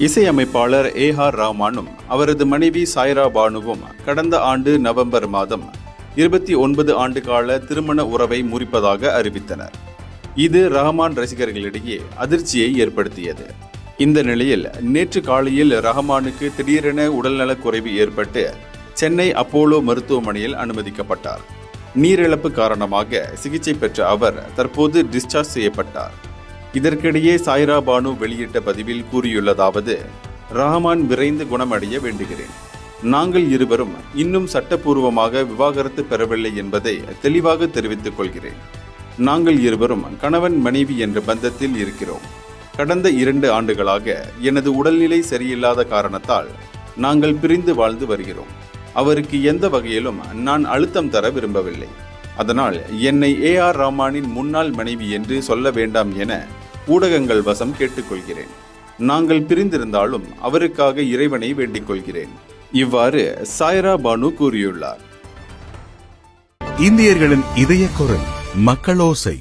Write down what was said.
இசையமைப்பாளர் ஏ.ஆர். ரஹ்மானும் அவரது மனைவி சாய்ரா பானுவும் கடந்த ஆண்டு நவம்பர் மாதம் 29 ஆண்டு கால திருமண உறவை முறிப்பதாக அறிவித்தனர். இது ரஹ்மான் ரசிகர்களிடையே அதிர்ச்சியை ஏற்படுத்தியது. இந்த நிலையில் நேற்று காலையில் ரஹ்மானுக்கு திடீரென உடல்நலக் குறைவு ஏற்பட்டு சென்னை அப்போலோ மருத்துவமனையில் அனுமதிக்கப்பட்டார். நீரிழப்பு காரணமாக சிகிச்சை பெற்ற அவர் தற்போது டிஸ்சார்ஜ் செய்யப்பட்டார். இதற்கிடையே சாய்ரா பானு வெளியிட்ட பதிவில் கூறியுள்ளதாவது: ரஹ்மான் விரைந்து குணமடைய வேண்டுகிறேன். நாங்கள் இருவரும் இன்னும் சட்டப்பூர்வமாக விவாகரத்து பெறவில்லை என்பதை தெளிவாக தெரிவித்துக் கொள்கிறேன். நாங்கள் இருவரும் கணவன் மனைவி என்ற பந்தத்தில் இருக்கிறோம். கடந்த 2 ஆண்டுகளாக எனது உடல்நிலை சரியில்லாத காரணத்தால் நாங்கள் பிரிந்து வாழ்ந்து வருகிறோம். அவருக்கு எந்த வகையிலும் நான் அழுத்தம் தர விரும்பவில்லை. அதனால் என்னை ஏ.ஆர். ரஹ்மானின் முன்னாள் மனைவி என்று சொல்ல வேண்டாம் என ஊடகங்கள் வசம் கேட்டுக்கொள்கிறேன். நாங்கள் பிரிந்திருந்தாலும் அவருக்காக இறைவனை வேண்டிக் கொள்கிறேன். இவ்வாறு சாய்ரா பானு கூறியுள்ளார். இந்தியர்களின் இதய குரல் மக்களோசை.